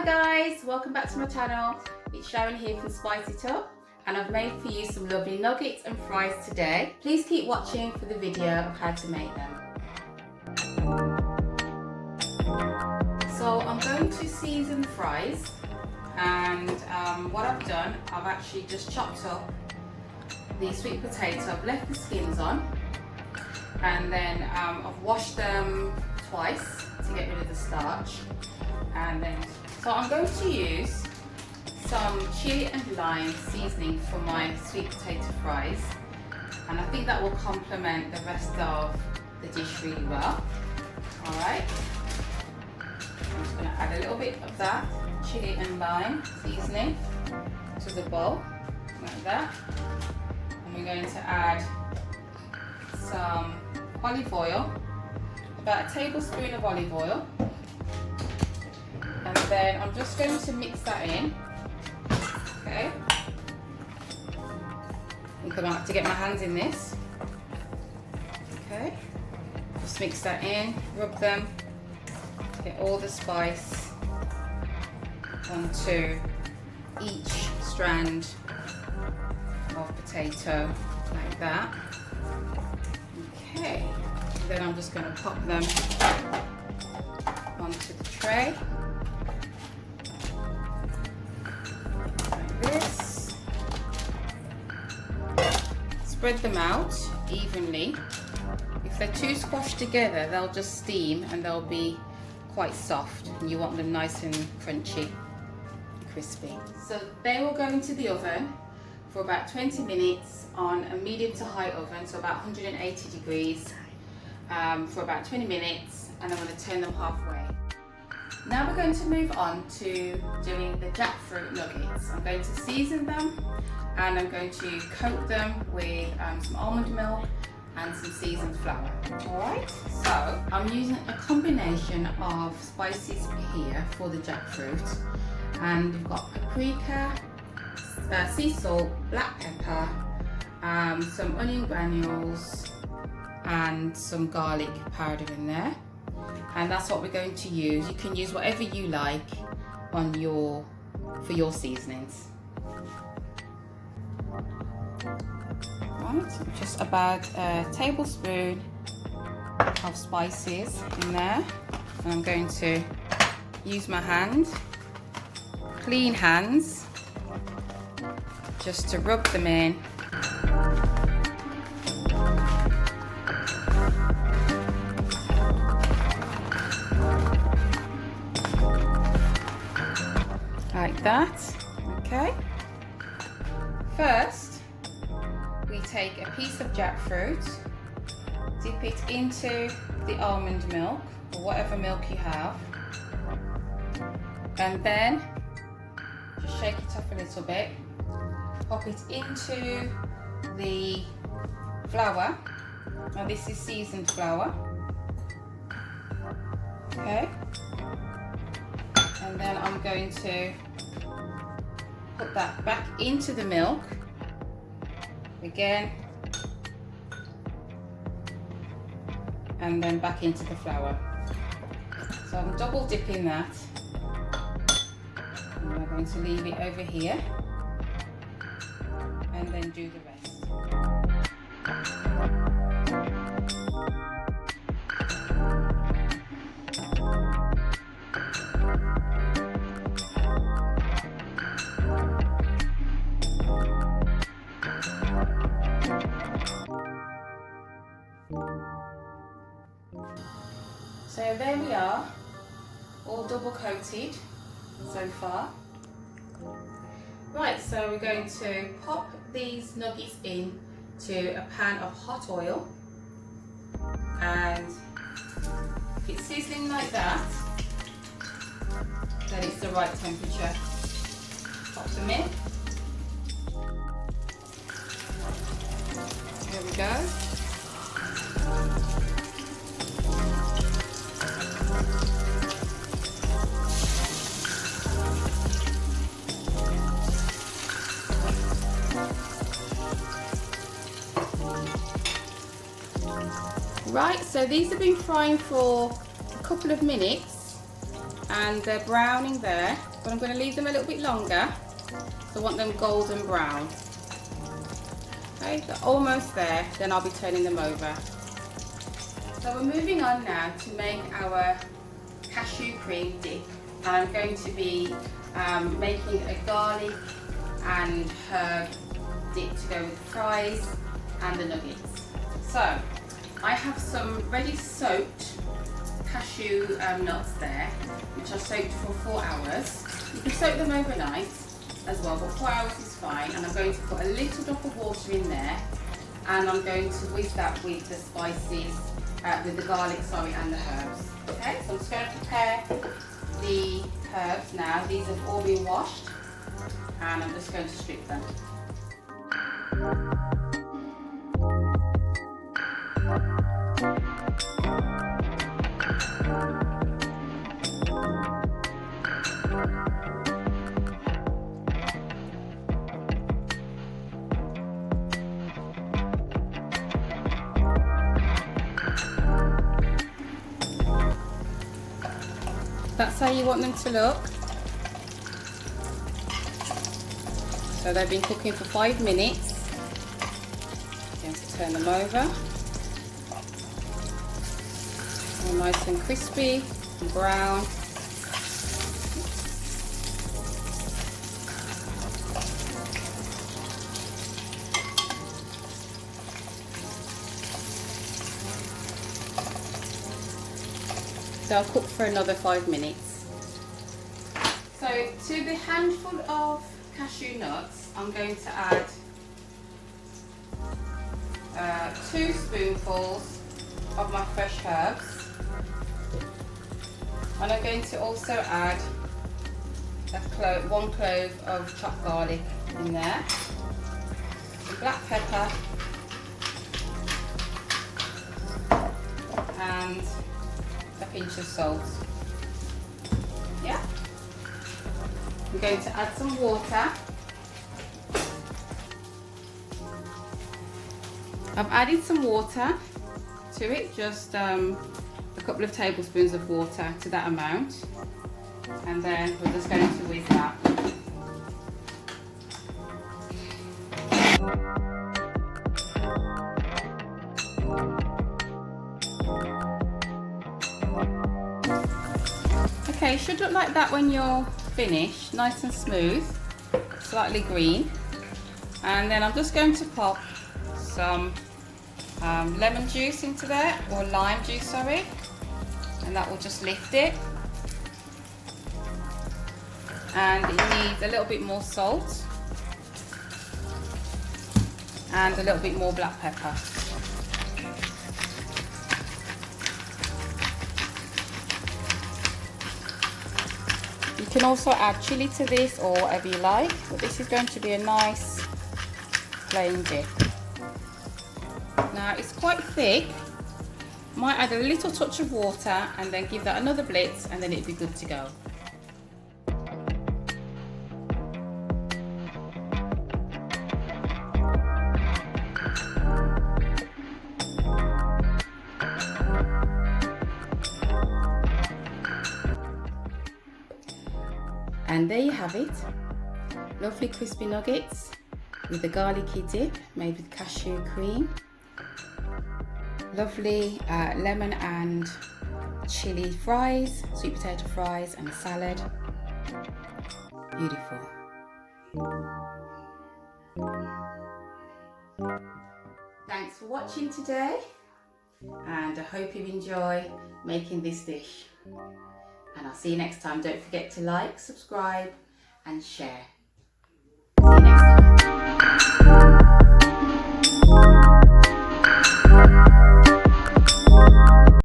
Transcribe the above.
Hi guys, welcome back to my channel. It's Sharon here from Spice It Up, and I've made for you some lovely nuggets and fries today. Please keep watching for the video of how to make them. So I'm going to season the fries, and what I've done, I've actually just chopped up the sweet potato. I've left the skins on, and then I've washed them twice to get rid of the starch. And then, so I'm going to use some chili and lime seasoning for my sweet potato fries, and I think that will complement the rest of the dish really well. Alright, I'm just going to add a little bit of that chili and lime seasoning to the bowl, like that. And we're going to add some olive oil, about a tablespoon of olive oil. And then I'm just going to mix that in, okay? I'm going to have to get my hands in this, okay? Just mix that in, rub them, get all the spice onto each strand of potato, like that. Okay, then I'm just going to pop them onto the tray. This. Spread them out evenly. If they're too squashed together, they'll just steam and they'll be quite soft, and you want them nice and crunchy, crispy. So they will go into the oven for about 20 minutes on a medium to high oven, so about 180 degrees for about 20 minutes, and I'm going to turn them halfway. Now we're going to move on to doing the jackfruit nuggets. I'm going to season them, and I'm going to coat them with some almond milk and some seasoned flour. Alright, so I'm using a combination of spices here for the jackfruit, and we've got paprika, sea salt, black pepper, some onion granules, and some garlic powder in there. And that's what we're going to use. You can use whatever you like on for your seasonings. Right, just about a tablespoon of spices in there. And I'm going to use my hand, clean hands, just to rub them in. Like that, okay. First, we take a piece of jackfruit, dip it into the almond milk, or whatever milk you have, and then just shake it up a little bit, pop it into the flour. Now this is seasoned flour, okay. And then I'm going to put that back into the milk again, and then back into the flour. So I'm double dipping that, and I'm going to leave it over here and then do the rest. So there we are, all double coated so far. Right, so we're going to pop these nuggets in to a pan of hot oil, and if it's sizzling like that, then it's the right temperature. Pop them in. There we go. Right, so these have been frying for a couple of minutes, and they're browning there, but I'm going to leave them a little bit longer. So I want them golden brown. Okay, they're almost there, then I'll be turning them over. So we're moving on now to make our cashew cream dip. And I'm going to be making a garlic and herb dip to go with the fries and the nuggets. So I have some ready soaked cashew nuts there, which I soaked for 4 hours. You can soak them overnight as well, but 4 hours is fine. And I'm going to put a little drop of water in there, and I'm going to whisk that with the spices, with the garlic, and the herbs. Okay, so I'm just going to prepare the herbs now. These have all been washed, and I'm just going to strip them. That's how you want them to look. So they've been cooking for 5 minutes. Going to turn them over. All nice and crispy and brown. They'll cook for another 5 minutes. So to the handful of cashew nuts, I'm going to add 2 spoonfuls of my fresh herbs, and I'm going to also add 1 clove of chopped garlic in there, some black pepper, and a pinch of salt. Yeah. I'm going to add some water. I've added some water to it, just a couple of tablespoons of water to that amount, and then we're just going to whisk that. Okay, should look like that when you're finished, nice and smooth, slightly green. And then I'm just going to pop some lemon juice into there, or lime juice, sorry, and that will just lift it. And it needs a little bit more salt and a little bit more black pepper. You can also add chili to this, or whatever you like, but this is going to be a nice plain dip. Now it's quite thick. Might add a little touch of water and then give that another blitz, and then it'll be good to go. And there you have it. Lovely crispy nuggets with a garlicky dip made with cashew cream. Lovely lemon and chili fries, sweet potato fries, and a salad. Beautiful. Thanks for watching today, and I hope you enjoy making this dish. And I'll see you next time. Don't forget to like, subscribe, and share. See you next time.